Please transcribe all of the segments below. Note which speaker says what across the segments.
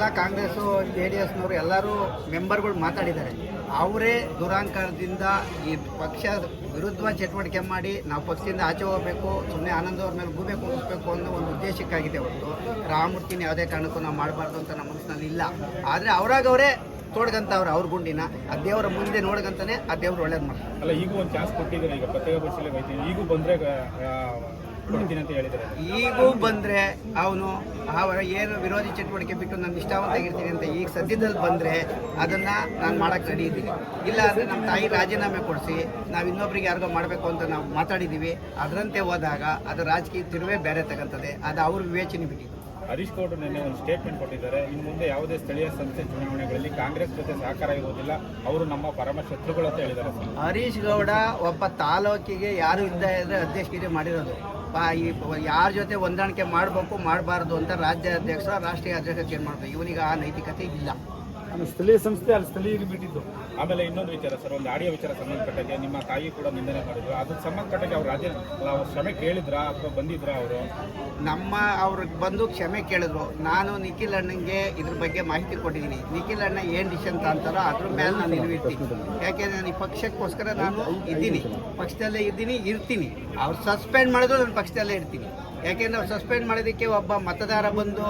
Speaker 1: ಎಲ್ಲ ಕಾಂಗ್ರೆಸ್ಸು JDSನವರು ಎಲ್ಲರೂ ಮೆಂಬರ್ಗಳು ಮಾತಾಡಿದ್ದಾರೆ. ಅವರೇ ದುರಾಂಕಾರದಿಂದ ಈ ಪಕ್ಷ ವಿರುದ್ಧ ಚಟುವಟಿಕೆ ಮಾಡಿ ನಾವು ಪಕ್ಷದಿಂದ ಆಚೆ ಹೋಗಬೇಕು, ಸುಮ್ಮನೆ ಆನಂದ್ ಅವ್ರ ಮೇಲೆ ಗೂಬೆ ಕೂರಿಸ್ಬೇಕು ಅನ್ನೋ ಒಂದು ಉದ್ದೇಶಕ್ಕಾಗಿದೆ ಹೊರತು ರಾಮಮೂರ್ತಿನ ಯಾವುದೇ ಕಾರಣಕ್ಕೂ ನಾವು ಮಾಡಬಾರ್ದು ಅಂತ ನಮ್ಮ ಮನಸ್ಸಿನಲ್ಲಿ ಇಲ್ಲ. ಆದರೆ ಅವರೇ ತೋಡ್ಗಂತವ್ರು ಅವ್ರ ಗುಂಡಿನ ಆ ದೇವರ ಮುಂದೆ ನೋಡ್ಗಂತಾನೆ ಆ ದೇವ್ರು ಒಳ್ಳೇದು ಮಾಡ್ತಾರೆ.
Speaker 2: ಅಲ್ಲ, ಈಗೂ ಒಂದು ಚಾನ್ಸ್ ಕೊಟ್ಟಿದ್ದಾರೆ. ಈಗ ಪತ್ರಿಕಾ ಪರಿಶೀಲನೆ ಹೋಗ್ತೀನಿ, ಈಗೂ ಬಂದರೆ ಕೊಡ್ತೀನಿ ಅಂತ ಹೇಳಿದ್ದಾರೆ.
Speaker 1: ಈಗೂ ಬಂದರೆ ಅವನು ಅವರ ಏನು ವಿರೋಧಿ ಚಟುವಟಿಕೆ ಬಿಟ್ಟು ನಾನು ನಿಷ್ಠಾವಂತಾಗಿರ್ತೀನಿ ಅಂತ ಈಗ ಸದ್ಯದಲ್ಲಿ ಬಂದರೆ ಅದನ್ನು ನಾನು ಮಾಡೋಕ್ಕೆ ರೆಡಿ ಇದ್ದೀನಿ. ಇಲ್ಲ ಅಂದರೆ ನಮ್ಮ ತಾಯಿ ರಾಜೀನಾಮೆ ಕೊಡಿಸಿ ನಾವು ಇನ್ನೊಬ್ರಿಗೆ ಯಾರಿಗೋ ಮಾಡಬೇಕು ಅಂತ ನಾವು ಮಾತಾಡಿದ್ದೀವಿ. ಅದರಂತೆ ಹೋದಾಗ ಅದು ರಾಜಕೀಯ ತಿರುವೇ ಬೇರೆ ತಗೊಂತದೆ. ಅದು ಅವ್ರ ವಿವೇಚನೆ ಬಿಟ್ಟಿದ್ದು.
Speaker 2: ಹರೀಶ್ ಗೌಡರು ನಿನ್ನೆ ಒಂದು ಸ್ಟೇಟ್ಮೆಂಟ್ ಕೊಟ್ಟಿದ್ದಾರೆ. ಇನ್ನು ಮುಂದೆ ಯಾವುದೇ ಸ್ಥಳೀಯ ಸಂಸ್ಥೆ ಚುನಾವಣೆಗಳಲ್ಲಿ ಕಾಂಗ್ರೆಸ್ ಜೊತೆ ಸಹಕಾರ ಇರುವುದಿಲ್ಲ, ಅವರು ನಮ್ಮ ಪರಮ ಶತ್ರುಗಳು ಅಂತ ಹೇಳಿದ್ದಾರೆ.
Speaker 1: ಹರೀಶ್ ಗೌಡ ಒಬ್ಬ ತಾಲೂಕಿಗೆ ಯಾರು ಇಲ್ಲದೆ ಇದ್ದರೆ ಅಧ್ಯಕ್ಷಗಿರಿ ಮಾಡಿರೋದು. ಯಾರ ಜೊತೆ ಹೊಂದಾಣಿಕೆ ಮಾಡಬೇಕು ಮಾಡಬಾರ್ದು ಅಂತ ರಾಜ್ಯಾಧ್ಯಕ್ಷ ರಾಷ್ಟ್ರೀಯ ಅಧ್ಯಕ್ಷ ಏನು ಮಾಡಬೇಕು. ಇವನಿಗೆ ಆ ನೈತಿಕತೆ ಇಲ್ಲ.
Speaker 2: ಸ್ಥಳೀಯ ಸಂಸ್ಥೆ ಅಲ್ಲಿ ಸ್ಥಳೀಯರಿಗೆ ಬಿಟ್ಟಿದ್ದು. ಆಮೇಲೆ ಇನ್ನೊಂದು ವಿಚಾರ ಸರ್, ಒಂದು ಆಡಿಯೋ ವಿಚಾರ ಸಂಬಂಧಪಟ್ಟಾಗೆ ನಿಮ್ಮ ತಾಯಿ ಕೂಡ ನಿಂದನೆ ಮಾಡಿದ್ರು. ಅದಕ್ಕೆ ಸಂಬಂಧಪಟ್ಟಾಗೆ ಅವ್ರು ಅವ್ರು ಕ್ಷಮೆ ಕೇಳಿದ್ರಾ ಅಥವಾ ಬಂದಿದ್ರಾ?
Speaker 1: ಅವ್ರಿಗೆ ಬಂದು ಕ್ಷಮೆ ಕೇಳಿದ್ರು. ನಾನು ನಿಖಿಲ್ ಅಣ್ಣಂಗೆ ಇದ್ರ ಬಗ್ಗೆ ಮಾಹಿತಿ ಕೊಟ್ಟಿದ್ದೀನಿ. ನಿಖಿಲ್ ಅಣ್ಣ ಏನು ಡಿಸಿಷನ್ ಅಂತಾರೋ ಅದ್ರ ಮೇಲೆ ನಾನು ನಿಲ್ವಿರ್ತೀನಿ. ಯಾಕೆಂದರೆ ನಾನು ಈ ಪಕ್ಷಕ್ಕೋಸ್ಕರ ನಾನು ಇದ್ದೀನಿ, ಪಕ್ಷದಲ್ಲೇ ಇದ್ದೀನಿ, ಇರ್ತೀನಿ. ಅವ್ರು ಸಸ್ಪೆಂಡ್ ಮಾಡಿದ್ರು ನಾನು ಪಕ್ಷದಲ್ಲೇ ಇರ್ತೀನಿ. ಯಾಕೆಂದರೆ ಅವ್ರು ಸಸ್ಪೆಂಡ್ ಮಾಡೋದಕ್ಕೆ ಒಬ್ಬ ಮತದಾರ ಬಂದು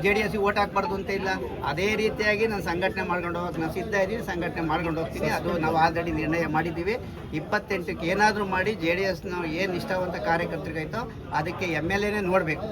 Speaker 1: JDS ಓಟ್ ಹಾಕ್ಬಾರ್ದು ಅಂತ ಇಲ್ಲ. ಅದೇ ರೀತಿಯಾಗಿ ನಾನು ಸಂಘಟನೆ ಮಾಡ್ಕೊಂಡು ಹೋಗೋಕೆ ನಾನು ಸಿದ್ಧ ಇದ್ದೀನಿ, ಸಂಘಟನೆ ಮಾಡ್ಕೊಂಡು ಹೋಗ್ತೀನಿ. ಅದು ನಾವು ಆಲ್ರೆಡಿ ನಿರ್ಣಯ ಮಾಡಿದ್ದೀವಿ. 28ಕ್ಕೆ ಏನಾದರೂ ಮಾಡಿ JDSನ ಏನು ನಿಷ್ಠಾವಂತ ಕಾರ್ಯಕರ್ತರಿಗಾಯ್ತೋ ಅದಕ್ಕೆ MLAನೇ ನೋಡಬೇಕು.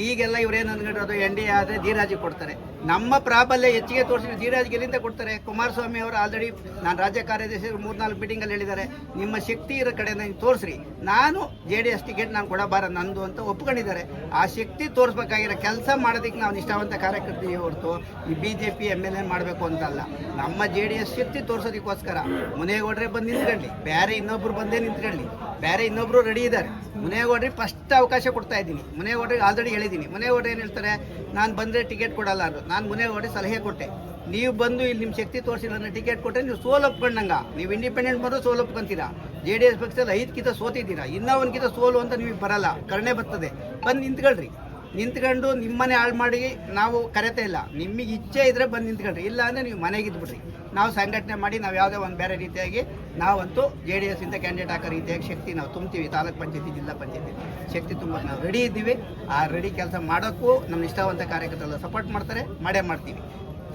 Speaker 1: ಈಗೆಲ್ಲ ಇವರೇನು ಅಂದ್ಕೊಂಡಿರೋದು NDA ಆದರೆ ಧೀರಾಜಿಗೆ ಕೊಡ್ತಾರೆ. ನಮ್ಮ ಪ್ರಾಬಲ್ಯ ಹೆಚ್ಚಿಗೆ ತೋರಿಸಿದ್ರೆ ಧೀರಾಜಿಗೆ ಎಲ್ಲಿಂದ ಕೊಡ್ತಾರೆ? ಕುಮಾರಸ್ವಾಮಿ ಅವರು ಆಲ್ರೆಡಿ ನಾನು ರಾಜ್ಯ ಕಾರ್ಯದರ್ಶಿ 3-4 ಮೀಟಿಂಗಲ್ಲಿ ಹೇಳಿದ್ದಾರೆ, ನಿಮ್ಮ ಶಕ್ತಿ ಇರೋ ಕಡೆ ನನಗೆ ತೋರಿಸ್ರಿ, ನಾನು JDS ಟಿಕೆಟ್ ನಾನು ಕೊಡಬಾರ ನಂದು ಅಂತ ಒಪ್ಕೊಂಡಿದ್ದಾರೆ. ಆ ಶಕ್ತಿ ತೋರಿಸ್ಬೇಕಾಗಿರೋ ಕೆಲಸ ಮಾಡೋದಕ್ಕೆ ನಾವು ನಿಷ್ಠಾವಂತ ಕಾರ್ಯಕರ್ತೀವಿ ಹೊರತು ಈ BJP MLA ಮಾಡಬೇಕು ಅಂತಲ್ಲ. ನಮ್ಮ JDS ಶಕ್ತಿ ತೋರಿಸೋದಕ್ಕೋಸ್ಕರ ಮುನೇಗೌಡರೇ ಬಂದು ನಿಂತ್ಕೊಳ್ಳಿ, ಬೇರೆ ಇನ್ನೊಬ್ರು ಬಂದೇ ನಿಂತ್ಕೊಳ್ಳಿ, ಬೇರೆ ಇನ್ನೊಬ್ರು ರೆಡಿ ಇದ್ದಾರೆ. ಮುನೇಗೌಡರಿಗೆ ಫಸ್ಟ್ ಅವಕಾಶ ಕೊಡ್ತಾ ಇದ್ದೀನಿ. ಮುನೇಗೌಡರಿಗೆ ಆಲ್ರೆಡಿ ಹೇಳಿದ್ದೀನಿ. ಮುನೇಗೌಡರು ಏನು ಹೇಳ್ತಾರೆ, ನಾನು ಬಂದರೆ ಟಿಕೆಟ್ ಕೊಡಲ್ಲ ಅಂದರು. ನಾನು ಮುನೇಗೌಡರಿಗೆ ಸಲಹೆ ಕೊಟ್ಟೆ, ನೀವು ಬಂದು ಇಲ್ಲಿ ನಿಮ್ಮ ಶಕ್ತಿ ತೋರಿಸಿಲ್ಲ ನಾನು ಟಿಕೆಟ್ ಕೊಟ್ಟರೆ ನೀವು ಸೋಲು ಒಪ್ಕೊಂಡಂಗ. ನೀವು ಇಂಡಿಪೆಂಡೆಂಟ್ ಬಂದರೂ ಸೋಲು ಒಪ್ಕೊಂತೀರಾ. JDS ಪಕ್ಷದಲ್ಲಿ 5 ಕಿತ ಸೋತಿದ್ದೀರಾ, ಇನ್ನೂ 1 ಕಿತ ಸೋಲು ಅಂತ ನಿಮಗೆ ಬರಲ್ಲ, ಕರುಣೆ ಬರ್ತದೆ. ಬಂದು ನಿಂತ್ಕೊಳ್ರಿ. ನಿಂತ್ಕೊಂಡು ನಿಮ್ಮನೆ ಹಾಳು ಮಾಡಿ ನಾವು ಕರೆತಾ ಇಲ್ಲ. ನಿಮಗೆ ಇಚ್ಛೆ ಇದ್ದರೆ ಬಂದು ನಿಂತ್ಕೊಳ್ರಿ, ಇಲ್ಲ ಅಂದರೆ ನೀವು ಮನೆಗೆ ಇದ್ಬಿಡ್ರಿ. ನಾವು ಸಂಘಟನೆ ಮಾಡಿ ನಾವು ಯಾವುದೇ ಒಂದು ಬೇರೆ ರೀತಿಯಾಗಿ ನಾವಂತೂ JDS ಇಂದ ಕ್ಯಾಂಡಿಡೇಟ್ ಹಾಕೋ ರೀತಿಯಾಗಿ ಶಕ್ತಿ ನಾವು ತುಂಬ್ತೀವಿ. ತಾಲೂಕು ಪಂಚಾಯತಿ, ಜಿಲ್ಲಾ ಪಂಚಾಯತಿ ಶಕ್ತಿ ತುಂಬ ನಾವು ರೆಡಿ ಇದ್ದೀವಿ. ಆ ರೆಡಿ ಕೆಲಸ ಮಾಡೋಕ್ಕೂ ನಮ್ಮ ನಿಷ್ಠಾವಂತ ಕಾರ್ಯಕರ್ತರೆಲ್ಲ ಸಪೋರ್ಟ್ ಮಾಡ್ತಾರೆ, ಮಾಡೇ ಮಾಡ್ತೀವಿ.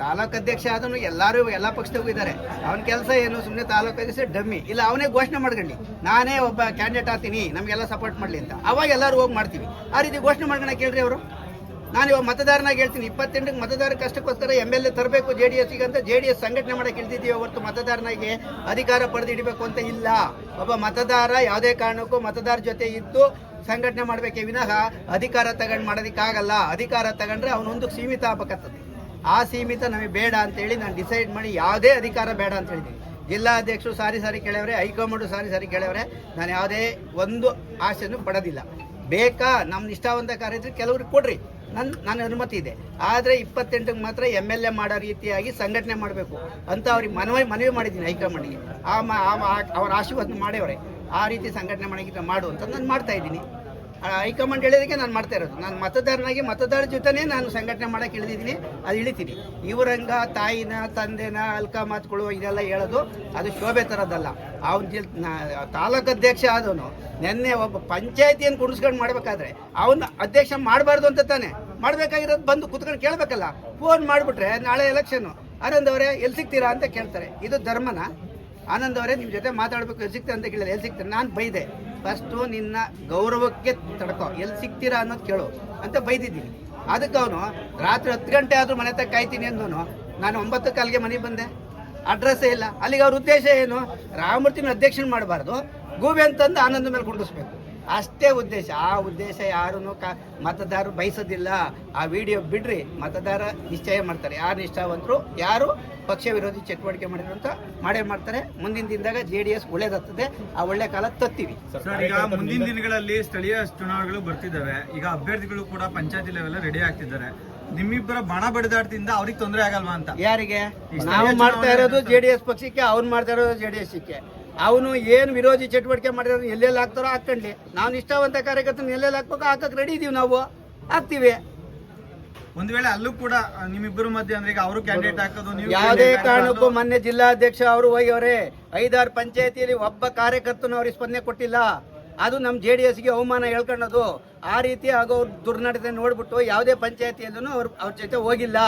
Speaker 1: ತಾಲೂಕು ಅಧ್ಯಕ್ಷ ಆದನು ಎಲ್ಲರೂ ಎಲ್ಲ ಪಕ್ಷದಾಗೂ ಇದ್ದಾರೆ. ಅವನ ಕೆಲಸ ಏನು, ಸುಮ್ಮನೆ ತಾಲೂಕು ಅಧ್ಯಕ್ಷ ಡಮ್ಮಿ ಇಲ್ಲ, ಅವನೇ ಘೋಷಣೆ ಮಾಡ್ಕೊಳ್ಳಿ ನಾನೇ ಒಬ್ಬ ಕ್ಯಾಂಡಿಡೇಟ್ ಆಗ್ತೀನಿ ನಮಗೆಲ್ಲ ಸಪೋರ್ಟ್ ಮಾಡಲಿ ಅಂತ. ಅವಾಗ ಎಲ್ಲರೂ ಹೋಗಿ ಮಾಡ್ತೀವಿ. ಆ ರೀತಿ ಘೋಷಣೆ ಮಾಡ್ಕೊಳಕ್ಕೆ ಕೇಳ್ರಿ ಅವರು. ನಾನು ಇವಾಗ ಮತದಾರನಾಗಿ ಹೇಳ್ತೀನಿ, 28ಕ್ಕೆ ಮತದಾರ ಕಷ್ಟಕ್ಕೋಸ್ಕರ MLA ತರಬೇಕು JDSಗೆ ಅಂತ JDS ಸಂಘಟನೆ ಮಾಡೋಕೆ ಇಳ್ದಿದ್ದೀವಿ ಹೊರತು ಮತದಾರನಾಗಿ ಅಧಿಕಾರ ಪಡೆದು ಹಿಡಿಬೇಕು ಅಂತ ಇಲ್ಲ. ಒಬ್ಬ ಮತದಾರ ಯಾವುದೇ ಕಾರಣಕ್ಕೂ ಮತದಾರ ಜೊತೆ ಇದ್ದು ಸಂಘಟನೆ ಮಾಡಬೇಕೇ ವಿನಃ ಅಧಿಕಾರ ತಗೊಂಡು ಮಾಡೋದಕ್ಕಾಗಲ್ಲ. ಅಧಿಕಾರ ತಗೊಂಡ್ರೆ ಅವನೊಂದು ಸೀಮಿತ ಆಗಬೇಕಾಗ್ತದೆ. ಆ ಸೀಮಿತ ನಮಗೆ ಬೇಡ ಅಂತೇಳಿ ನಾನು ಡಿಸೈಡ್ ಮಾಡಿ ಯಾವುದೇ ಅಧಿಕಾರ ಬೇಡ ಅಂತ ಹೇಳಿದ್ದೀನಿ. ಜಿಲ್ಲಾಧ್ಯಕ್ಷರು ಸಾರಿ ಕೇಳವ್ರೆ, ಹೈಕಮಾಂಡು ಸಾರಿ ಕೇಳವ್ರೆ. ನಾನು ಯಾವುದೇ ಒಂದು ಆಸೆನೂ ಪಡೋದಿಲ್ಲ. ಬೇಕಾ ನಮ್ಮ ನಿಷ್ಠಾವಂತ ಕಾರ್ಯದಲ್ಲಿ ಕೆಲವ್ರಿಗೆ ಕೊಡ್ರಿ, ನನ್ನ ಅನುಮತಿ ಇದೆ. ಆದರೆ 28ಕ್ಕೆ ಮಾತ್ರ MLA ಮಾಡೋ ರೀತಿಯಾಗಿ ಸಂಘಟನೆ ಮಾಡಬೇಕು ಅಂತ ಅವ್ರಿಗೆ ಮನವಿ ಮಾಡಿದ್ದೀನಿ ಹೈಕಮಾಂಡ್ಗೆ. ಅವ್ರ ಆಶೀರ್ವಾದ ಮಾಡ್ಯವರೆ ಆ ರೀತಿ ಸಂಘಟನೆ ಮಾಡೋಕ್ಕಿಂತ ಮಾಡು ಅಂತ ನಾನು ಮಾಡ್ತಾ ಇದ್ದೀನಿ. ಹೈಕಮಾಂಡ್ ಹೇಳಿದಕ್ಕೆ ನಾನು ಮಾಡ್ತಾ ಇರೋದು. ನಾನು ಮತದಾರನಾಗಿ ಮತದಾರ ಜೊತೆನೇ ನಾನು ಸಂಘಟನೆ ಮಾಡೋಕೆ ಇಳಿದಿದ್ದೀನಿ, ಅದು ಇಳಿತೀನಿ. ಇವರಂಗ ತಾಯಿನ ತಂದೆನ ಅಲ್ಕ ಮಾತುಗಳು ಇದೆಲ್ಲ ಹೇಳೋದು ಅದು ಶೋಭೆ ಥರದ್ದಲ್ಲ. ಅವನ ತಾಲೂಕು ಅಧ್ಯಕ್ಷ ಆದವನು ನಿನ್ನೆ ಒಬ್ಬ ಪಂಚಾಯತಿಯನ್ನು ಕುಡಿಸ್ಕೊಂಡು ಮಾಡಬೇಕಾದ್ರೆ ಅವನ ಅಧ್ಯಕ್ಷ ಮಾಡಬಾರ್ದು ಅಂತ ತಾನೆ ಮಾಡಬೇಕಾಗಿರೋದು. ಬಂದು ಕುತ್ಕೊಂಡು ಕೇಳಬೇಕಲ್ಲ. ಫೋನ್ ಮಾಡಿಬಿಟ್ರೆ ನಾಳೆ ಎಲೆಕ್ಷನ್ನು, ಆನಂದ್ ಅವರೇ ಎಲ್ಲಿ ಸಿಗ್ತೀರಾ ಅಂತ ಕೇಳ್ತಾರೆ. ಇದು ಧರ್ಮನ? ಆನಂದ್ ಅವರೇ ನಿಮ್ಮ ಜೊತೆ ಮಾತಾಡಬೇಕು, ಎಲ್ಲಿ ಸಿಗ್ತಾರೆ ಅಂತ ಕೇಳಿದ್ರೆ ಎಲ್ಲಿ ಸಿಗ್ತಾರೆ? ನಾನು ಬೈದೆ, ಫಸ್ಟು ನಿನ್ನ ಗೌರವಕ್ಕೆ ತಡ್ಕೋ, ಎಲ್ಲಿ ಸಿಗ್ತೀರಾ ಅನ್ನೋದು ಕೇಳು ಅಂತ ಬೈದಿದ್ದೀನಿ. ಅದಕ್ಕೆ ಅವನು ರಾತ್ರಿ 10 ಗಂಟೆ ಆದರೂ ಮನೆ ತಕ್ಕ ಕಾಯ್ತೀನಿ ಅಂದವನು ನಾನು 9 ಕಾಲಿಗೆ ಮನೆಗೆ ಬಂದೆ. ಅಡ್ರೆಸ್ಸೇ ಇಲ್ಲ. ಅಲ್ಲಿಗೆ ಅವ್ರ ಉದ್ದೇಶ ಏನು? ರಾಮಮೂರ್ತಿನ ಅಧ್ಯಕ್ಷನ ಮಾಡಬಾರ್ದು, ಗೂಬೆ ಅಂತಂದು ಆನಂದ ಮೇಲೆ ಕುಂಡಿಸ್ಬೇಕು, ಅಷ್ಟೇ ಉದ್ದೇಶ. ಆ ಉದ್ದೇಶ ಯಾರೂ ಮತದಾರರು ಬಯಸೋದಿಲ್ಲ. ಆ ವಿಡಿಯೋ ಬಿಡ್ರಿ, ಮತದಾರ ನಿಶ್ಚಯ ಮಾಡ್ತಾರೆ ಯಾರು ನಿಷ್ಠಾವಂತರು, ಯಾರು ಪಕ್ಷ ವಿರೋಧಿ ಚಟುವಟಿಕೆ ಮಾಡಿದ್ರು ಅಂತ ಮಾಡೇ ಮಾಡ್ತಾರೆ. ಮುಂದಿನ ದಿನದಾಗ JDS ಒಳ್ಳೇದಾಗ್ತದೆ. ಆ ಒಳ್ಳೆ ಕಾಲ ತತ್ತೀವಿ.
Speaker 3: ಈಗ ಮುಂದಿನ ದಿನಗಳಲ್ಲಿ ಸ್ಥಳೀಯ ಚುನಾವಣೆಗಳು ಬರ್ತಿದ್ದಾವೆ. ಈಗ ಅಭ್ಯರ್ಥಿಗಳು ಕೂಡ ಪಂಚಾಯತಿ ಲೆವೆಲ್ ರೆಡಿ ಆಗ್ತಿದ್ದಾರೆ. ನಿಮ್ಮಿಬ್ಬರ ಬಣ ಬಡಿದಾಟದಿಂದ ಅವ್ರಿಗೆ ತೊಂದರೆ ಆಗಲ್ವಾ ಅಂತ?
Speaker 1: ಯಾರಿಗೆ? ನಾವು ಮಾಡ್ತಾ ಇರೋದು JDS ಪಕ್ಷಕ್ಕೆ, ಅವ್ನು ಮಾಡ್ತಾ ಇರೋದು JDSಕ್ಕೆ. ಅವನು ಏನು ವಿರೋಧಿ ಚಟುವಟಿಕೆ ಮಾಡಿರೋದು ಎಲ್ಲೆಲ್ಲಿ ಹಾಕ್ತಾರೋ ಹಾಕ್ಕೊಂಡ್ಲಿ. ನಾವು ನಿಷ್ಠಾವಂತ ಕಾರ್ಯಕರ್ತನ ಎಲ್ಲೆಲ್ಲಿ ಹಾಕ್ಬೇಕು ಹಾಕಕ್ಕೆ ರೆಡಿ ಇದೀವಿ, ನಾವು ಹಾಕ್ತೀವಿ.
Speaker 3: ಒಂದ್ ವೇಳೆ ಅಲ್ಲೂ ಕೂಡ ನಿಮ್ಮಿಬ್ಬರ ಮಧ್ಯೆ ಅಂದ್ರೆ ಈಗ ಅವರು ಕ್ಯಾಂಡಿಡೇಟ್ ಹಾಕೋದು ನೀವು
Speaker 1: ಯಾವುದೇ ಕಾರಣಕ್ಕೂ ಮೊನ್ನೆ ಜಿಲ್ಲಾಧ್ಯಕ್ಷ ಅವರು ಹೋಗ್ಯವ್ರೆ 5-6 ಪಂಚಾಯತಿಯಲ್ಲಿ ಒಬ್ಬ ಕಾರ್ಯಕರ್ತನ ಅವ್ರಿಗೆ ಸ್ಪಂದನೆ ಕೊಟ್ಟಿಲ್ಲ. ಅದು ನಮ್ಮ JDSಗೆ ಅವಮಾನ ಹೇಳ್ಕೊಳ್ಳೋದು. ಆ ರೀತಿ ಆಗೋ ದುರ್ನಡತೆ ನೋಡ್ಬಿಟ್ಟು ಯಾವುದೇ ಪಂಚಾಯತಿಯಲ್ಲೂ ಅವ್ರ ಜೊತೆ ಹೋಗಿಲ್ಲ.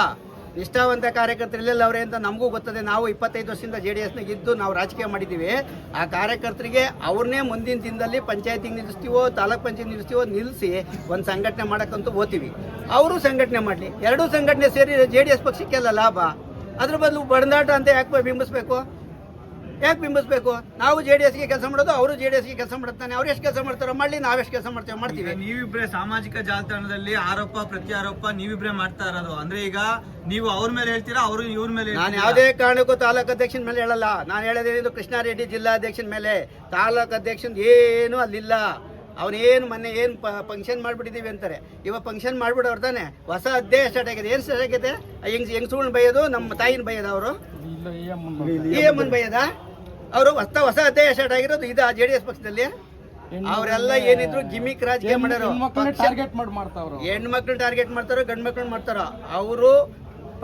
Speaker 1: ನಿಷ್ಠಾವಂತ ಕಾರ್ಯಕರ್ತರು ಎಲ್ಲೆಲ್ಲ ಅವರೇ ಅಂತ ನಮಗೂ ಗೊತ್ತದೆ. ನಾವು 25 ವರ್ಷದಿಂದ JDSನಾಗ ಇದ್ದು ನಾವು ರಾಜಕೀಯ ಮಾಡಿದ್ದೀವಿ. ಆ ಕಾರ್ಯಕರ್ತರಿಗೆ ಅವ್ರನ್ನೇ ಮುಂದಿನ ದಿನದಲ್ಲಿ ಪಂಚಾಯತಿಗೆ ನಿಲ್ಲಿಸ್ತೀವೋ ತಾಲೂಕ್ ಪಂಚಾಯತ್ ನಿಲ್ಲಿಸ್ತೀವೋ ನಿಲ್ಲಿಸಿ ಒಂದು ಸಂಘಟನೆ ಮಾಡೋಕ್ಕಂತೂ ಓದ್ತೀವಿ. ಅವರು ಸಂಘಟನೆ ಮಾಡಲಿ. ಎರಡೂ ಸಂಘಟನೆ ಸೇರಿ JDS ಪಕ್ಷಕ್ಕೆಲ್ಲ ಲಾಭ. ಅದ್ರ ಬದಲು ಬಡದಾಟ ಅಂತ ಯಾಕೆ ಬಿಂಬಿಸ್ಬೇಕು? ನಾವು JDSಗೆ ಕೆಲಸ ಮಾಡೋದು, ಅವರು JDSಗೆ ಕೆಲಸ ಮಾಡ್ತಾನೆ. ಅವ್ರು ಎಷ್ಟು ಕೆಲಸ ಮಾಡ್ತಾರೋ ಮಾಡಲಿ, ನಾವೆಷ್ಟು ಕೆಲಸ ಮಾಡ್ತೀವಿ.
Speaker 3: ನೀವಿಬ್ರೆ ಸಾಮಾಜಿಕ ಜಾಲತಾಣದಲ್ಲಿ ಆರೋಪ ಪ್ರತ್ಯಾರೋಪ ನೀವಿಬ್ರೆ ಮಾಡ್ತಾ ಇರೋದು. ಅಂದ್ರೆ ಈಗ ನೀವು ಅವ್ರ ಮೇಲೆ ಹೇಳ್ತೀರಾ, ಅವರು ಇವ್ರ ಮೇಲೆ
Speaker 1: ನಾನು ಯಾವುದೇ ಕಾರಣಕ್ಕೂ ತಾಲೂಕು ಅಧ್ಯಕ್ಷನ ಮೇಲೆ ಹೇಳಲ್ಲ. ನಾನು ಹೇಳೋದೇನಿದು ಕೃಷ್ಣಾರೆಡ್ಡಿ ಜಿಲ್ಲಾಧ್ಯಕ್ಷನ ಮೇಲೆ. ತಾಲೂಕು ಅಧ್ಯಕ್ಷನ್ ಏನು ಅಲ್ಲಿಲ್ಲ. ಅವನೇನು ಮೊನ್ನೆ ಏನು ಫಂಕ್ಷನ್ ಮಾಡ್ಬಿಟ್ಟಿದೀವಿ ಅಂತಾರೆ. ಇವಾಗ ಫಂಕ್ಷನ್ ಮಾಡ್ಬಿಡೋರು ತಾನೆ. ಹೊಸ ಅಧ್ಯಾಯ ಸ್ಟಾರ್ಟ್ ಆಗಿದೆ. ಏನು ಸ್ಟಾರ್ಟ್ ಆಗಿದೆ? ಹೆಂಗ್ ಬೈಯೋದು, ನಮ್ಮ ತಾಯಿನ ಬೈಯೋದು, ಅವರು EM ಬೈಯೋದ ಅವರು. ಹೊಸ ಅಧ್ಯಾಯ ಸ್ಟಾರ್ಟ್ ಆಗಿರೋದು ಇದು JDS ಪಕ್ಷದಲ್ಲಿ. ಅವರೆಲ್ಲ ಏನಿದ್ರು ಗಿಮಿಕ್ ರಾಜಕೀಯ ಮಾಡೋರು. ಹೆಣ್ಮಕ್ಳು ಟಾರ್ಗೆಟ್ ಮಾಡ್ತಾರೋ ಗಂಡು ಮಕ್ಳು ಮಾಡ್ತಾರೋ. ಅವರು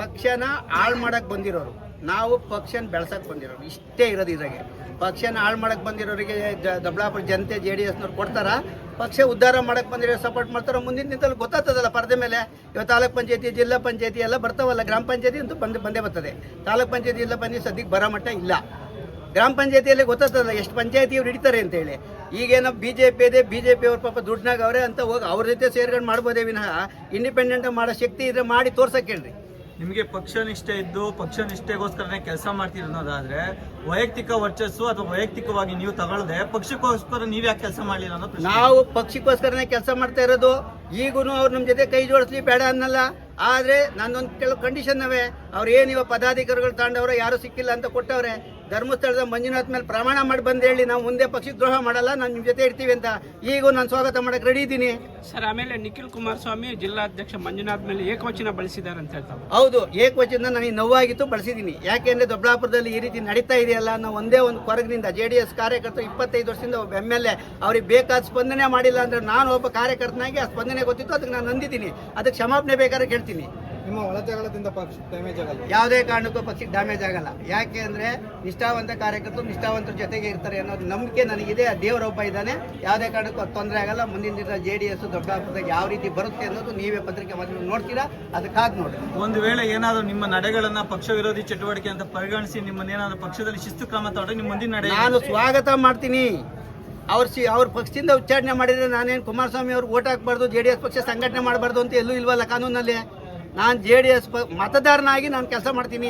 Speaker 1: ಪಕ್ಷನ ಹಾಳು ಮಾಡಕ್ ಬಂದಿರೋರು, ನಾವು ಪಕ್ಷನ ಬೆಳ್ಸಕ್ ಬಂದಿರೋರು. ಇಷ್ಟೇ ಇರೋದು ಇದ್ರಾಗೆ. ಪಕ್ಷನ ಹಾಳು ಮಾಡಕ್ ಬಂದಿರೋರಿಗೆ ದೊಡ್ಡಬಳ್ಳಾಪುರ ಜನತೆ JDSನವ್ರು ಕೊಡ್ತಾರ. ಪಕ್ಷ ಉದ್ಧಾರ ಮಾಡಕ್ ಬಂದಿರೋ ಸಪೋರ್ಟ್ ಮಾಡ್ತಾರೋ. ಮುಂದಿನ ದಿನದಲ್ಲಿ ಗೊತ್ತಾಗ್ತದಲ್ಲ ಪರದೆ ಮೇಲೆ. ಇವತ್ತು ತಾಲೂಕ್ ಪಂಚಾಯತಿ ಜಿಲ್ಲಾ ಪಂಚಾಯತಿ ಎಲ್ಲ ಬರ್ತಾವಲ್ಲ. ಗ್ರಾಮ ಪಂಚಾಯತಿ ಅಂತೂ ಬಂದೇ ಬರ್ತದೆ. ತಾಲೂಕ್ ಪಂಚಾಯತಿ ಜಿಲ್ಲಾ ಪಂಚಾಯತಿ ಸದ್ಯಕ್ಕೆ ಬರೋ ಮಟ್ಟ ಇಲ್ಲ. ಗ್ರಾಮ ಪಂಚಾಯತಿಯಲ್ಲಿ ಗೊತ್ತಾಗ್ತದಲ್ಲ ಎಷ್ಟು ಪಂಚಾಯತಿ ಅವ್ರು ಹಿಡಿತಾರೆ ಅಂತೇಳಿ. ಈಗೇನೋ BJP ಇದೆ, BJP ಅವ್ರ ಪಾಪ ದುಡ್ಡನಾಗ ಅವರೇ ಅಂತ ಹೋಗಿ ಅವ್ರ ಜೊತೆ ಸೇರ್ಕೊಂಡು ಮಾಡ್ಬೋದೇ ವಿನಃ ಇಂಡಿಪೆಂಡೆಂಟ್ ಮಾಡೋ ಶಕ್ತಿ ಇದ್ರೆ ಮಾಡಿ ತೋರ್ಸಕ್ಕೆ ಹೇಳ್ರಿ.
Speaker 3: ನಿಮಗೆ ಪಕ್ಷ ನಿಷ್ಠೆ ಇದ್ದು ಪಕ್ಷ ನಿಷ್ಠೆಗೋಸ್ಕರನೇ ಕೆಲಸ ಮಾಡ್ತೀರಿ ಅನ್ನೋದಾದ್ರೆ ವೈಯಕ್ತಿಕ ವರ್ಚಸ್ಸು ಅಥವಾ ವೈಯಕ್ತಿಕವಾಗಿ ನೀವು ತಗೊಳ್ಳದೆ ಪಕ್ಷಕ್ಕೋಸ್ಕರ ನೀವ್ ಯಾಕೆ ಕೆಲಸ ಮಾಡಲಿಲ್ಲ ಅನ್ನೋದು.
Speaker 1: ನಾವು ಪಕ್ಷಕ್ಕೋಸ್ಕರನೇ ಕೆಲಸ ಮಾಡ್ತಾ ಇರೋದು. ಈಗೂ ಅವ್ರು ನಮ್ಮ ಜೊತೆ ಕೈ ಜೋಡಿಸ್ಲಿ ಬೇಡ ಅನ್ನಲ್ಲ. ಆದ್ರೆ ನನ್ನೊಂದು ಕೆಲವು ಕಂಡೀಷನ್ ಅವೆ. ಅವ್ರು ಏನಿವ ಪದಾಧಿಕಾರಿಗಳು ತಾಂಡವ್ರೆ ಯಾರು ಸಿಕ್ಕಿಲ್ಲ ಅಂತ ಕೊಟ್ಟವ್ರೆ. ಧರ್ಮಸ್ಥಳದ ಮಂಜುನಾಥ್ ಮೇಲೆ ಪ್ರಮಾಣ ಮಾಡಿ ಬಂದು ಹೇಳಿ ನಾವು ಮುಂದೆ ಪಕ್ಷಕ್ಕೆ ದ್ರೋಹ ಮಾಡಲ್ಲ, ನಾನು ನಿಮ್ಮ ಜೊತೆ ಇರ್ತೀವಿ ಅಂತ. ಈಗೂ ನಾನು ಸ್ವಾಗತ ಮಾಡಕ್ಕೆ ರೆಡಿ ಇದ್ದೀನಿ
Speaker 4: ಸರ್. ಆಮೇಲೆ ನಿಖಿಲ್ ಕುಮಾರಸ್ವಾಮಿ ಜಿಲ್ಲಾಧ್ಯಕ್ಷ ಮಂಜುನಾಥ್ ಮೇಲೆ ಏಕವಚನ ಬಳಸಿದ್ದಾರೆ ಅಂತ ಹೇಳ್ತಾರೆ.
Speaker 1: ಹೌದು, ಏಕವಚನ ನನಗೆ ನೋವಾಗಿತ್ತು, ಬಳಸಿದ್ದೀನಿ. ಯಾಕೆಂದ್ರೆ ದೊಡ್ಡಬಳ್ಳಾಪುರದಲ್ಲಿ ಈ ರೀತಿ ನಡೀತಾ ಇದೆಯಲ್ಲ ಅನ್ನೋ ಒಂದೇ ಒಂದು ಕೊರಗಿನಿಂದ JDS ಕಾರ್ಯಕರ್ತರು 25 ವರ್ಷದಿಂದ ಒಬ್ಬ MLA ಅವ್ರಿಗೆ ಬೇಕಾದ ಸ್ಪಂದನೆ ಮಾಡಿಲ್ಲ ಅಂದ್ರೆ ನಾನು ಒಬ್ಬ ಕಾರ್ಯಕರ್ತನಾಗಿ ಆ ಸ್ಪಂದನೆ ಗೊತ್ತಿತ್ತು, ಅದಕ್ಕೆ ನಾನು ನಂದಿದ್ದೀನಿ. ಅದಕ್ಕೆ ಕ್ಷಮಾಪಣೆ ಬೇಕಾದ್ರೆ ಕೇಳ್ತೀನಿ.
Speaker 3: ನಿಮ್ಮ ಒಳಜಗಳದಿಂದ ಪಕ್ಷ ಡ್ಯಾಮೇಜ್ ಆಗಲ್ಲ.
Speaker 1: ಯಾವುದೇ ಕಾರಣಕ್ಕೂ ಪಕ್ಷಕ್ಕೆ ಡ್ಯಾಮೇಜ್ ಆಗಲ್ಲ. ಯಾಕೆ ಅಂದ್ರೆ ನಿಷ್ಠಾವಂತ ಕಾರ್ಯಕರ್ತರು ನಿಷ್ಠಾವಂತರ ಜೊತೆಗೆ ಇರ್ತಾರೆ ಅನ್ನೋದು ನಂಬಿಕೆ ನನಗಿದೆ. ದೇವರ ಒಬ್ಬ ಇದ್ದಾನೆ. ಯಾವುದೇ ಕಾರಣಕ್ಕೂ ತೊಂದರೆ ಆಗಲ್ಲ. ಮುಂದಿನ ದಿನ JDS ದೊಡ್ಡಬಳ್ಳಾಪುರದಾಗ ಯಾವ ರೀತಿ ಬರುತ್ತೆ ಅನ್ನೋದು ನೀವೇ ಪತ್ರಿಕೆ ಮಾಧ್ಯಮ ನೋಡ್ತೀರಾ. ಅದಕ್ಕಾಗಿ ನೋಡಿ. ಒಂದು
Speaker 3: ವೇಳೆ ಏನಾದರೂ ನಿಮ್ಮ ನಡೆಗಳನ್ನ ಪಕ್ಷ ವಿರೋಧಿ ಚಟುವಟಿಕೆ ಅಂತ ಪರಿಗಣಿಸಿ ನಿಮ್ಮನ್ನೇನಾದ್ರೂ ಪಕ್ಷದಲ್ಲಿ ಶಿಸ್ತು ಕ್ರಮ ತಗೊಂಡ್ರೆ ನಿಮ್ಮ ಮುಂದಿನ ನಡೆ
Speaker 1: ನಾನು ಸ್ವಾಗತ ಮಾಡ್ತೀನಿ. ಅವ್ರ ಪಕ್ಷದಿಂದ ಉಚ್ಚಾರಣೆ ಮಾಡಿದ್ರೆ ನಾನೇನು ಕುಮಾರಸ್ವಾಮಿ ಅವ್ರಿಗೆ ಓಟ್ ಹಾಕಬಾರ್ದು, JDS ಪಕ್ಷ ಸಂಘಟನೆ ಮಾಡಬಾರ್ದು ಅಂತ ಎಲ್ಲೂ ಇಲ್ವಲ್ಲ ಕಾನೂನಲ್ಲಿ. ನಾನು JDS ಮತದಾರನಾಗಿ ನಾನು ಕೆಲಸ ಮಾಡ್ತೀನಿ.